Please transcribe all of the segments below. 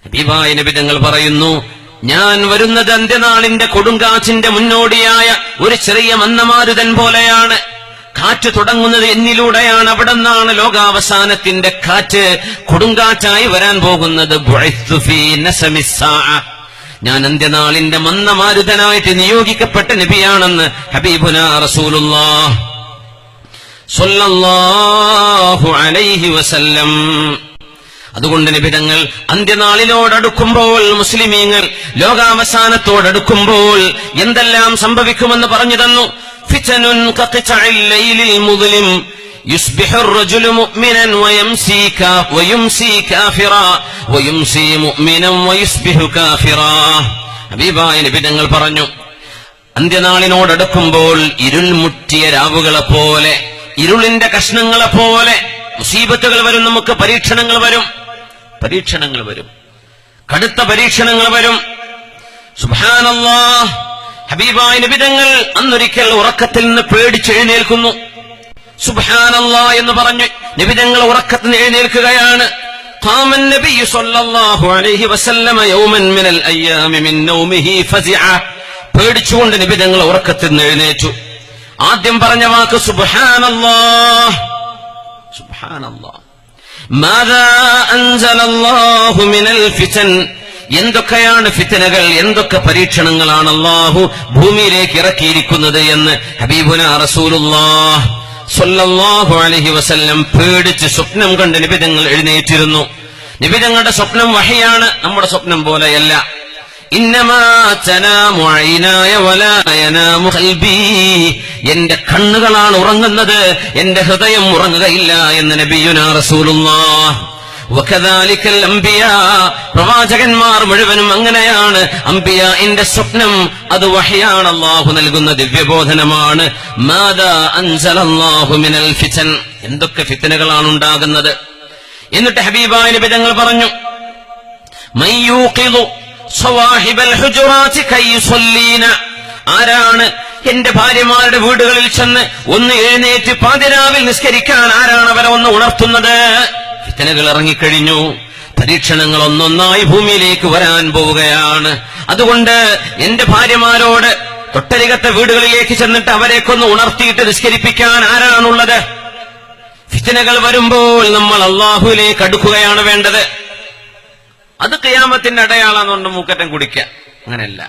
ഹബീബായ നബി തങ്ങൾ പറയുന്നു, ഞാൻ വരുന്നത് അന്ത്യനാളിന്റെ കൊടുങ്കാറ്റിന്റെ മുന്നോടിയായ ഒരു ചെറിയ മന്ദമാരുതൻ പോലെയാണ്. കാറ്റ് തുടങ്ങുന്നത് എന്നിലൂടെയാണ്. അവിടെ നിന്നാണ് ലോകാവസാനത്തിന്റെ കാറ്റ് കൊടുങ്കാറ്റായി വരാൻ പോകുന്നത്. ഞാൻ അന്ത്യനാളിന്റെ മന്ദമാരുതനായിട്ട് നിയോഗിക്കപ്പെട്ട നബിയാണെന്ന് ഹബീബുനാ റസൂലുള്ളാഹ് സ്വല്ലല്ലാഹു അലൈഹി വസല്ലം. അതുകൊണ്ട് നബിതങ്ങൾ അന്ത്യനാളിനോടടുക്കുമ്പോൾ, മുസ്ലിമീങ്ങൾ ലോകാവസാനത്തോടടുക്കുമ്പോൾ എന്തെല്ലാം സംഭവിക്കുമെന്ന് പറഞ്ഞു തന്നു. ഫിതനുൻ കഖിതഇൽ ലൈലിൽ മുദ്ലിം യുസ്ബിഹു الرجل مؤمنا ويمسي كافرا ويمسي مؤمنا ويصبح كافرا. ഹബീബായ നബിതങ്ങൾ പറഞ്ഞു, അന്ത്യനാളിനോടടുക്കുമ്പോൾ ഇരുൾ മുറ്റിയ രാവുകളെ പോലെ, ഇരുളിന്റെ കഷ്ണങ്ങളെ പോലെ മുസീബത്തുകൾ വരും. നമുക്ക് പരീക്ഷണങ്ങൾ വരും, കടുത്ത പരീക്ഷണങ്ങൾ വരും. സുബ്ഹാനല്ലാഹ്. ഹബീബായ നബി തങ്ങൾ അന്നൊരിക്കൽ ഉറക്കത്തിൽ നിന്ന് പേടിച്ചെഴുന്നേൽക്കുന്നു. സുബ്ഹാനല്ലാഹ് എന്ന് പറഞ്ഞു നബി തങ്ങൾ ഉറക്കത്തിൽ നിന്ന് എഴുന്നേൽക്കുകയാണ്. ഖാമ النبي صلى الله عليه وسلم يوما من الايام من نومه فزع. പേടിച്ചുകൊണ്ട് നബി തങ്ങൾ ഉറക്കത്തിൽ നിന്ന് എഴുന്നേറ്റു. ആദ്യം പറഞ്ഞ വാക്ക് സുബ്ഹാനല്ലാഹ്, സുബ്ഹാനല്ലാഹ്. മാദാ അൻസലല്ലാഹു മിനൽ ഫിതൻ. എന്തൊക്കെയാണ് ഫിത്നകൾ, എന്തൊക്കെ പരീക്ഷണങ്ങളാണ് അല്ലാഹു ഭൂമിയിലേക്ക് ഇറക്കിയിരിക്കുന്നത് എന്ന് ഹബീബുനാ റസൂലുള്ളാഹ് സ്വല്ലല്ലാഹു അലൈഹി വസല്ലം പേടിച്ച് സ്വപ്നം കണ്ട് നബി തങ്ങൾ എഴുന്നേറ്റിരുന്നു. നബി തങ്ങളുടെ സ്വപ്നം വഹിയാണ്, നമ്മുടെ സ്വപ്നം പോലെയല്ല. ഇന്നമാ തനാമു ഐനായ വലാ യനാമു ഖൽബി. എന്റെ കണ്ണുകളാണ് ഉറങ്ങുന്നത്, എന്റെ ഹൃദയം ഉറങ്ങുകയില്ല എന്ന് നബിയുനാ റസൂലുള്ളാഹ്. വകദാലികൽ അംബിയാ. പ്രവാചകന്മാർ മുഴുവനും അങ്ങനെയാണ്. അംബിയാഇന്റെ സ്വപ്നം അത് വഹ്യാണ്, അല്ലാഹു നൽകുന്ന ദിവ്യബോധനമാണ്. മാദാ അൻസലല്ലാഹു മിനൽ ഫിതൻ. എന്തൊക്കെ ഫിത്നകളാണ് ഉണ്ടാകുന്നത്. എന്നിട്ട് ഹബീബായ നബി തങ്ങൾ പറഞ്ഞു, മയ്യൂഖിദു സവാഹിബൽ ഹുജുറാത്തി കയ്യുസല്ലീന. ആരാണ് എന്റെ ഭാര്യമാരുടെ വീടുകളിൽ ചെന്ന് ഒന്ന് എഴുന്നേറ്റ് പാതിരാവിൽ നിസ്കരിക്കാൻ ആരാണ് അവരെ ഒന്ന് ഉണർത്തുന്നത്? ഫിത്നകൾ ഇറങ്ങിക്കഴിഞ്ഞു, പരീക്ഷണങ്ങൾ ഒന്നൊന്നായി ഭൂമിയിലേക്ക് വരാൻ പോവുകയാണ്. അതുകൊണ്ട് എന്റെ ഭാര്യമാരോട് തൊട്ടരികത്തെ വീടുകളിലേക്ക് ചെന്നിട്ട് അവരെക്കൊന്ന് ഉണർത്തിയിട്ട് നിസ്കരിപ്പിക്കാൻ ആരാണുള്ളത്? ഫിത്നകൾ വരുമ്പോൾ നമ്മൾ അല്ലാഹുവിലേക്ക് അടുക്കുകയാണ് വേണ്ടത്. അത് ഖിയാമത്തിന്റെ അടയാളാന്നുകൊണ്ട് മൂക്കറ്റം കുടിക്കുക, അങ്ങനെയല്ല.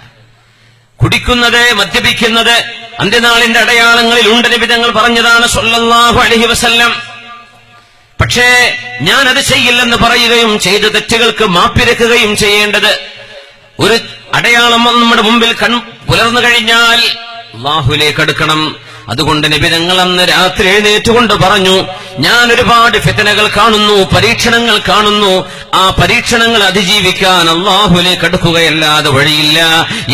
കുടിക്കുന്നത്, മദ്യപിക്കുന്നത് അന്ത്യനാളിന്റെ അടയാളങ്ങളിൽ ഉണ്ട്. നബി തങ്ങൾ പറഞ്ഞതാണ് സ്വല്ലല്ലാഹു അലൈഹി വസല്ലം. പക്ഷേ ഞാനത് ചെയ്യില്ലെന്ന് പറയുകയും ചെയ്ത തെറ്റുകൾക്ക് മാപ്പിരക്കുകയും ചെയ്യേണ്ടത്. ഒരു അടയാളം നമ്മുടെ മുമ്പിൽ പുലർന്നു കഴിഞ്ഞാൽ അല്ലാഹുവിലേക്ക് അടുക്കണം. അതുകൊണ്ട് നബി തങ്ങൾ അന്ന് രാത്രി എഴുന്നേറ്റുകൊണ്ട് പറഞ്ഞു, ഞാൻ ഒരുപാട് ഫിത്നകൾ കാണുന്നു, പരീക്ഷണങ്ങൾ കാണുന്നു. ആ പരീക്ഷണങ്ങൾ അതിജീവിക്കാൻ അല്ലാഹുവിലേക്ക് അടുക്കുകയല്ലാതെ വഴിയില്ല.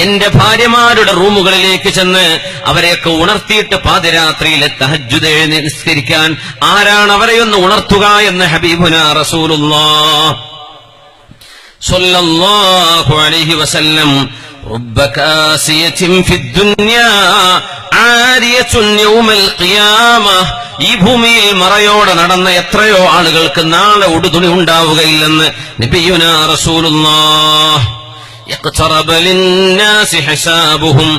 എന്റെ ഭാര്യമാരുടെ റൂമുകളിലേക്ക് ചെന്ന് അവരെയൊക്കെ ഉണർത്തിയിട്ട് പാതിരാത്രിയിലെ തഹജ്ജുദ് നിസ്കരിക്കാൻ ആരാണ് അവരെയൊന്ന് ഉണർത്തുക എന്ന് ഹബീബുനാ റസൂലുള്ളാഹ് സ്വല്ലല്ലാഹു അലൈഹി വസല്ലം. رب كاسية في الدنيا عارية يوم القيامة. ഈ ഭൂമിയിൽ മറയോടെ നടന്ന എത്രയോ ആളുകൾക്ക് നാളെ ഉടുതുണി ഉണ്ടാവുകയില്ലെന്ന് നബിയുനാ റസൂലുള്ളാഹ്. يقترب للناس حسابهم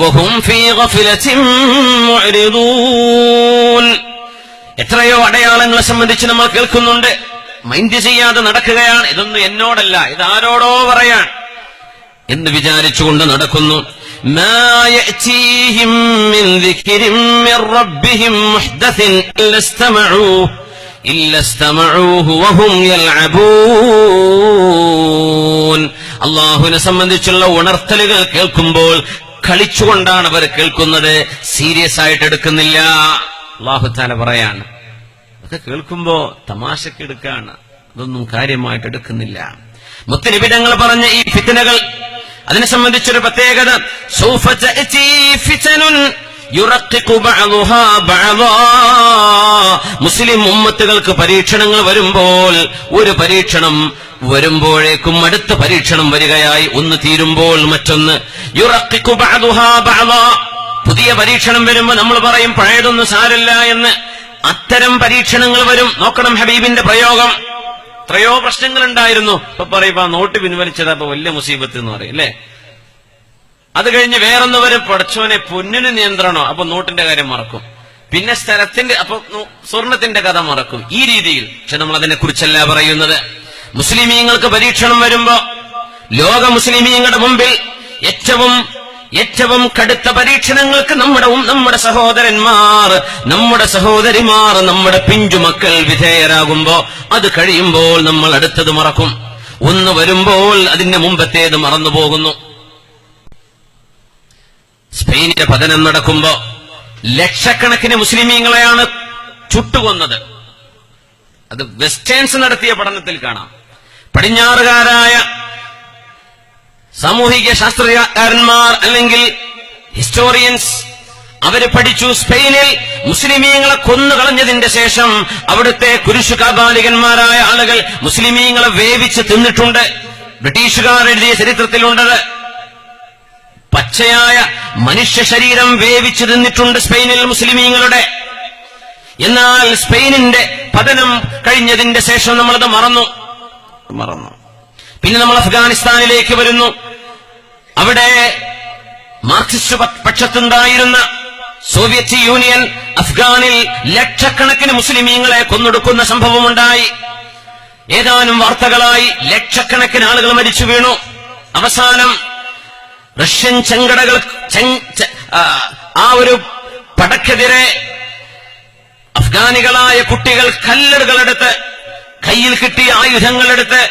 وهم في غفلة معرضون. എത്രയോ അടയാളങ്ങളെ സംബന്ധിച്ച് നമ്മൾ കേൾക്കുന്നുണ്ട്, മൈൻഡ് ചെയ്യാതെ നടക്കുകയാണ്. ഇതൊന്നും എന്നോടല്ല, ഇതാരോടോ പറയാൻ എന്ന് വിചാരിച്ചുകൊണ്ട് നടക്കുന്നു. മാ യഅതീഹിം മിൻ ദിക്രിൻ മിർ റബ്ബിഹിം മുഹ്ദസിൻ ഇല്ലസ്തമഊഹു വഹും യൽഅബൂൻ. അല്ലാഹുവിനെ സംബന്ധിച്ചുള്ള ഉണർത്തലുകൾ കേൾക്കുമ്പോൾ കളിച്ചുകൊണ്ടാണ് അവർ കേൾക്കുന്നത്, സീരിയസ് ആയിട്ട് എടുക്കുന്നില്ല. അല്ലാഹു തആല പറയാണ്, അതൊക്കെ കേൾക്കുമ്പോ തമാശക്ക് എടുക്കാണ്, അതൊന്നും കാര്യമായിട്ട് എടുക്കുന്നില്ല. മുത്തനബി തങ്ങൾ പറഞ്ഞ ഈ ഫിത്നകൾ, അതിനെ സംബന്ധിച്ചൊരു പ്രത്യേകത, സൗഫ തഅതി ഫിതനുൻ യുറഖിഖു ബഅദുഹാ ബഅദാ. മുസ്ലിം ഉമ്മത്തുകൾക്ക് പരീക്ഷണങ്ങൾ വരുമ്പോൾ, ഒരു പരീക്ഷണം വരുമ്പോഴേക്കും അടുത്ത പരീക്ഷണം വരികയായി, ഒന്ന് തീരുമ്പോൾ മറ്റൊന്ന്. യുറഖിഖു ബഅദുഹാ ബഅദാ. പുതിയ പരീക്ഷണം വരുമ്പോൾ നമ്മൾ പറയും പഴയതൊന്നും സാരല്ല എന്ന്. അത്തരം പരീക്ഷണങ്ങൾ വരും. നോക്കണം ഹബീബിന്റെ പ്രയോഗം, എത്രയോ പ്രശ്നങ്ങൾ ഉണ്ടായിരുന്നു. ഇപ്പൊ പറയുമ്പോ നോട്ട് പിൻവലിച്ചത് അപ്പൊ വലിയ മുസീബത്ത് എന്ന് പറയും അല്ലേ. അത് കഴിഞ്ഞ് വേറൊന്ന് വരും, പടച്ചോനെ പൊന്നിന് നിയന്ത്രണോ, അപ്പൊ നോട്ടിന്റെ കാര്യം മറക്കും. പിന്നെ സ്ഥലത്തിന്റെ അപ്പൊ സ്വർണത്തിന്റെ കഥ മറക്കും. ഈ രീതിയിൽ. പക്ഷെ നമ്മൾ അതിനെ കുറിച്ചല്ല പറയുന്നത്. മുസ്ലിമീങ്ങൾക്ക് പരീക്ഷണം വരുമ്പോ ലോക മുസ്ലിമീങ്ങളുടെ മുമ്പിൽ ഏറ്റവും കടുത്ത പരീക്ഷണങ്ങൾക്ക് നമ്മുടെ സഹോദരന്മാർ, നമ്മുടെ സഹോദരിമാർ, നമ്മുടെ പിഞ്ചുമക്കൾ വിധേയരാകുമ്പോ അത് കഴിയുമ്പോൾ നമ്മൾ അടുത്തത് മറക്കും. ഒന്ന് വരുമ്പോൾ അതിന്റെ മുമ്പത്തേത് മറന്നുപോകുന്നു. സ്പെയിനിന്റെ പതനം നടക്കുമ്പോ ലക്ഷക്കണക്കിന് മുസ്ലിമീങ്ങളെയാണ് ചുട്ടുകൊന്നത്. അത് വെസ്റ്റേൺസ് നടത്തിയ പഠനത്തിൽ കാണാം. പടിഞ്ഞാറുകാരായ സാമൂഹിക ശാസ്ത്രകാരന്മാർ അല്ലെങ്കിൽ ഹിസ്റ്റോറിയൻസ് അവര് പഠിച്ചു, സ്പെയിനിൽ മുസ്ലിമീങ്ങളെ കൊന്നുകളഞ്ഞതിന്റെ ശേഷം അവിടുത്തെ കുരിശുകാബാലികന്മാരായ ആളുകൾ മുസ്ലിമീങ്ങളെ വേവിച്ച് തിന്നിട്ടുണ്ട്. ബ്രിട്ടീഷുകാർ എഴുതിയ ചരിത്രത്തിലുണ്ടത്. പച്ചയായ മനുഷ്യ ശരീരം വേവിച്ചു തിന്നിട്ടുണ്ട് സ്പെയിനിൽ മുസ്ലിമീങ്ങളുടെ. എന്നാൽ സ്പെയിനിന്റെ പതനം കഴിഞ്ഞതിന്റെ ശേഷം നമ്മളത് മറന്നു. പിന്നെ നമ്മൾ അഫ്ഗാനിസ്ഥാനിലേക്ക് വരുന്നു. അവിടെ മാർക്സിസ്റ്റ് പക്ഷത്തുണ്ടായിരുന്ന സോവിയറ്റ് യൂണിയൻ അഫ്ഗാനിൽ ലക്ഷക്കണക്കിന് മുസ്ലിമീങ്ങളെ കൊന്നൊടുക്കുന്ന സംഭവമുണ്ടായി. ഏതാനും വാർത്തകളായി ലക്ഷക്കണക്കിന് ആളുകൾ മരിച്ചു വീണു. അവസാനം റഷ്യൻ ചെങ്കടകൾ ആ ഒരു പടക്കെതിരെ അഫ്ഗാനികളായ കുട്ടികൾ കല്ലെടുകളെടുത്ത്, കയ്യിൽ കിട്ടിയ ആയുധങ്ങളെടുത്ത്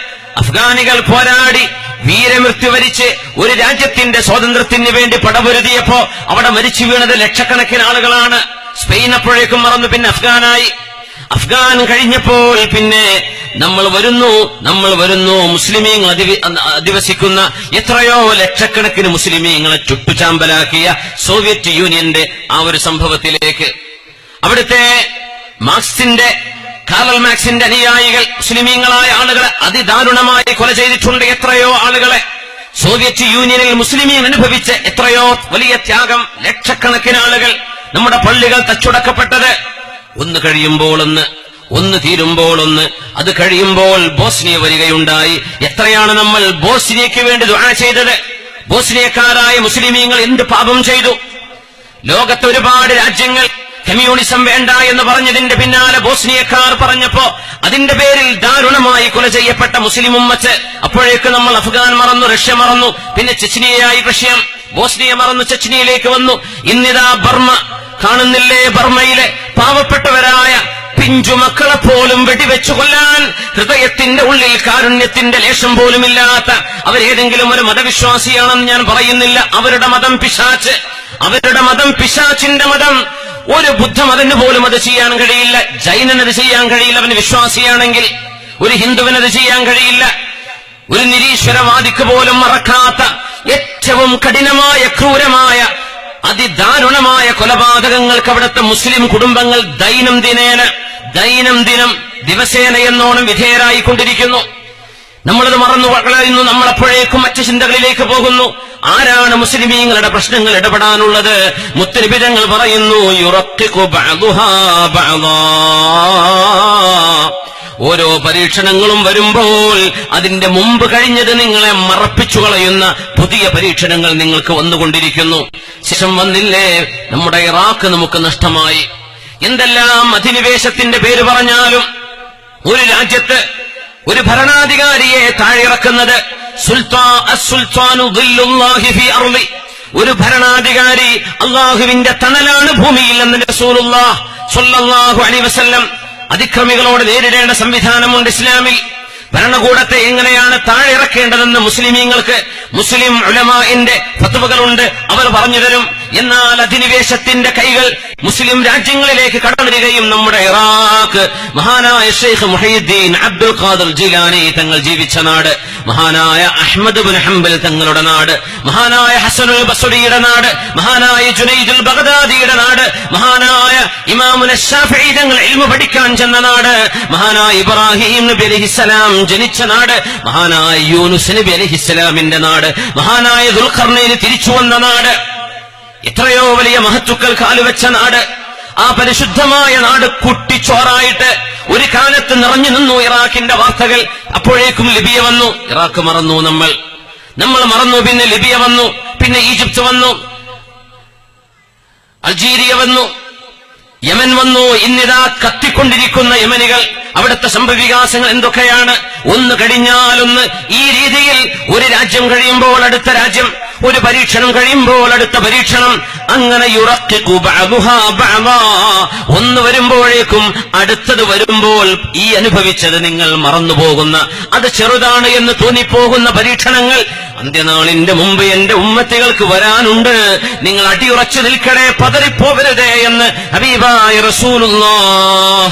അഫ്ഗാനികൾ പോരാടി വീരമൃത്യു വരിച്ച് ഒരു രാജ്യത്തിന്റെ സ്വാതന്ത്ര്യത്തിന് വേണ്ടി പടപൊരുതിയപ്പോ അവിടെ മരിച്ചു വീണത് ലക്ഷക്കണക്കിന് ആളുകളാണ്. സ്പെയിൻ അപ്പോഴേക്കും മറന്നു. പിന്നെ അഫ്ഗാനായി. അഫ്ഗാൻ കഴിഞ്ഞപ്പോൾ പിന്നെ നമ്മൾ വരുന്നു മുസ്ലിമീങ്ങൾ അധിവസിക്കുന്ന എത്രയോ ലക്ഷക്കണക്കിന് മുസ്ലിമീങ്ങളെ ചുട്ടുചാമ്പലാക്കിയ സോവിയറ്റ് യൂണിയന്റെ ആ ഒരു സംഭവത്തിലേക്ക്. അവിടുത്തെ കാറൽ മാർക്സിന്റെ അനുയായികൾ മുസ്ലിമീങ്ങളായ ആളുകളെ അതിദാരുണമായി കൊല ചെയ്തിട്ടുണ്ട്. എത്രയോ ആളുകളെ സോവിയറ്റ് യൂണിയനിൽ മുസ്ലിമീൻ അനുഭവിച്ച എത്രയോ വലിയ ത്യാഗം, ലക്ഷക്കണക്കിന് ആളുകൾ, നമ്മുടെ പള്ളികൾ തച്ചുടക്കപ്പെട്ടത്. ഒന്ന് കഴിയുമ്പോൾ ഒന്ന് തീരുമ്പോൾ ഒന്ന്. അത് കഴിയുമ്പോൾ ബോസ്നിയ വരികയുണ്ടായി. എത്രയാണ് നമ്മൾ ബോസ്നിയയ്ക്ക് വേണ്ടി ദുആ ചെയ്തത്. ബോസ്നിയക്കാരായ മുസ്ലിമീങ്ങൾ എന്ത് പാപം ചെയ്തു. ലോകത്തെ ഒരുപാട് രാജ്യങ്ങൾ കമ്മ്യൂണിസം വേണ്ട എന്ന് പറഞ്ഞതിന്റെ പിന്നാലെ ബോസ്നിയക്കാർ പറഞ്ഞപ്പോ അതിന്റെ പേരിൽ ദാരുണമായി കൊല ചെയ്യപ്പെട്ട മുസ്ലിം ഉമ്മത്ത്. അപ്പോഴേക്ക് നമ്മൾ അഫ്ഗാൻ മറന്നു, റഷ്യ മറന്നു, പിന്നെ ചെച്നിയയായി റഷ്യ, ബോസ്നിയ മറന്നു, ചെച്നിയയിലേക്ക് വന്നു. ഇന്നിതാ ബർമ്മ കാണുന്നില്ലേ? ബർമ്മയിലെ പാവപ്പെട്ടവരായ പിഞ്ചുമക്കളെ പോലും വെടിവെച്ചു കൊല്ലാൻ ഹൃദയത്തിന്റെ ഉള്ളിൽ കാരുണ്യത്തിന്റെ ലേശം പോലുമില്ലാത്ത അവരേതെങ്കിലും ഒരു മതവിശ്വാസിയാണെന്ന് ഞാൻ പറയുന്നില്ല. അവരുടെ മതം പിശാച്ച്, അവരുടെ മതം പിശാച്ചിന്റെ മതം. ഒരു ബുദ്ധമതന് പോലും അത് ചെയ്യാൻ കഴിയില്ല. ജൈനനത് ചെയ്യാൻ കഴിയില്ല, അവന് വിശ്വാസിയാണെങ്കിൽ. ഒരു ഹിന്ദുവിനത് ചെയ്യാൻ കഴിയില്ല. ഒരു നിരീശ്വരവാദിക്ക് പോലും മറക്കാത്ത ഏറ്റവും കഠിനമായ ക്രൂരമായ അതിദാരുണമായ കൊലപാതകങ്ങൾക്ക് അവിടുത്തെ മുസ്ലിം കുടുംബങ്ങൾ ദൈനംദിനം ദിവസേന എന്നോണം വിധേയരായിക്കൊണ്ടിരിക്കുന്നു. നമ്മളത് മറന്നു കളയുന്നു. നമ്മളപ്പോഴേക്കും മറ്റു ചിന്തകളിലേക്ക് പോകുന്നു. ആരാണ് മുസ്ലിമീങ്ങളുടെ പ്രശ്നങ്ങൾ ഇടപെടാനുള്ളത്? മുത്തനബി തങ്ങൾ പറയുന്നു, യുറഖിഖു ബഅദുഹാ ബഅദാ. ഓരോ പരീക്ഷണങ്ങളും വരുമ്പോൾ അതിന്റെ മുമ്പ് കഴിഞ്ഞത് നിങ്ങളെ മറപ്പിച്ചു കളയുന്ന പുതിയ പരീക്ഷണങ്ങൾ നിങ്ങൾക്ക് വന്നുകൊണ്ടിരിക്കുന്നു. ശേഷം വന്നില്ലേ നമ്മുടെ ഇറാഖ് നമുക്ക് നഷ്ടമായി. എന്തെല്ലാം അധിനിവേശത്തിന്റെ പേര് പറഞ്ഞാലും ഒരു രാജ്യത്ത് ഒരു ഭരണാധികാരിയെ താഴെയിറക്കുന്നത് ഒരു ഭരണാധികാരി അള്ളാഹുവിന്റെ തണലാണ് ഭൂമിയിൽ എന്ന് റസൂലുള്ളാഹി സ്വല്ലല്ലാഹു അലൈഹി വസല്ലം. അതിക്രമികളോട് നേരിടേണ്ട സംവിധാനമുണ്ട് ഇസ്ലാമിൽ. ഭരണകൂടത്തെ എങ്ങനെയാണ് താഴെ ഇറക്കേണ്ടതെന്ന് മുസ്ലിമീങ്ങൾക്ക് മുസ്ലിം ഉലമാഇന്റെ ഫത്വകളുണ്ട്, അവർ പറഞ്ഞു തരും. എന്നാൽ അധിനിവേശത്തിന്റെ കൈകൾ മുസ്ലിം രാജ്യങ്ങളിലേക്ക് കടന്നുവരികയും നമ്മുടെ ഇറാഖ് മഹാനായ ഷെയ്ഖ് മുഹയ്യിദ്ദീൻ അബ്ദുൽ ഖാദിർ ജിലാനി തങ്ങൾ ജീവിച്ച നാട്, മഹാനായ അഹ്മദ് ബിൻ ഹംബൽ തങ്ങളുടെ നാട്, മഹാനായ ഹസനുൽ ബസ്രിയുടെ നാട്, മഹാനായ ജുനൈദുൽ ബഗ്ദാദിയുടെ നാട്, മഹാനായ ഇമാമുന ശാഫിഈ തങ്ങൾ ഇൽമു പഠിക്കാൻ ചെന്ന നാട്, മഹാനായ ഇബ്രാഹിം നബി അലൈഹിസ്സലാം ജനിച്ച നാട്, മഹാനായ യൂനുസ് നബി അലൈഹിസ്സലാമിന്റെ നാട്, മഹാനായ ദുൽഖർനൈൻ തിരിച്ചു വന്ന നാട്, എത്രയോ വലിയ മഹത്തുക്കൾ കാലുവെച്ച നാട്. ആ പരിശുദ്ധമായ നാട് കുട്ടിച്ചോറായിട്ട് ഒരു കാലത്ത് നിറഞ്ഞു നിന്നു ഇറാഖിന്റെ വാർത്തകൾ. അപ്പോഴേക്കും ലിബിയ വന്നു. ഇറാഖ് മറന്നു, നമ്മൾ മറന്നു. പിന്നെ ലിബിയ വന്നു, പിന്നെ ഈജിപ്ത് വന്നു, അൾജീരിയ വന്നു, യമൻ വന്നു. ഇന്നിതാ കത്തിക്കൊണ്ടിരിക്കുന്ന യമനികൾ. അവിടുത്തെ സംഭവവികാസങ്ങൾ എന്തൊക്കെയാണ്? ഒന്ന് കഴിഞ്ഞാലൊന്ന്. ഈ രീതിയിൽ ഒരു രാജ്യം കഴിയുമ്പോൾ അടുത്ത രാജ്യം, ഒരു പരീക്ഷണം കഴിയുമ്പോൾ അടുത്ത പരീക്ഷണം, അങ്ങനെ യുറഖിഖു ബഅദുഹാ ബഅദാ. ഒന്ന് വരുമ്പോഴേക്കും അടുത്തത് വരുമ്പോൾ ഈ അനുഭവിച്ചത് നിങ്ങൾ മറന്നുപോകുന്ന, അത് ചെറുതാണ് എന്ന് തോന്നിപ്പോകുന്ന പരീക്ഷണങ്ങൾ അന്ത്യനാളിന്റെ മുമ്പ് എന്റെ ഉമ്മത്തികൾക്ക് വരാനുണ്ട്. നിങ്ങൾ അടിയുറച്ചു നിൽക്കണേ, പതറിപ്പോവരുതേ എന്ന് ഹബീബായ റസൂലുള്ളാഹ്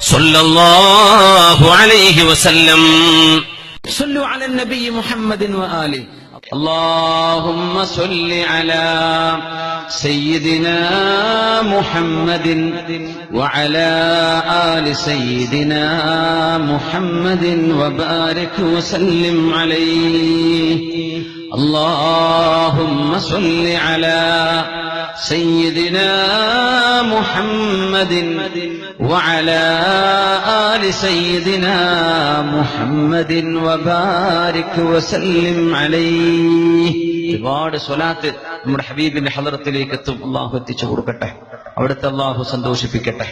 സ്വല്ലല്ലാഹു അലൈഹി വസല്ലം. സ്വല്ലു അലൻ നബി മുഹമ്മദിൻ വആലിഹി. اللهم صل على سيدنا محمد وعلى آل سيدنا محمد وبارك وسلم عليه. اللهم صل على سيدنا محمد وعلى آل سيدنا محمد وبارك وسلم عليه. ഒരുപാട് സ്വലാത്ത് നമ്മുടെ ഹബീബിന്റെ ഹളറത്തിലേക്ക് എത്തും. അള്ളാഹു എത്തിച്ചു കൊടുക്കട്ടെ, അവിടുത്തെ അള്ളാഹു സന്തോഷിപ്പിക്കട്ടെ.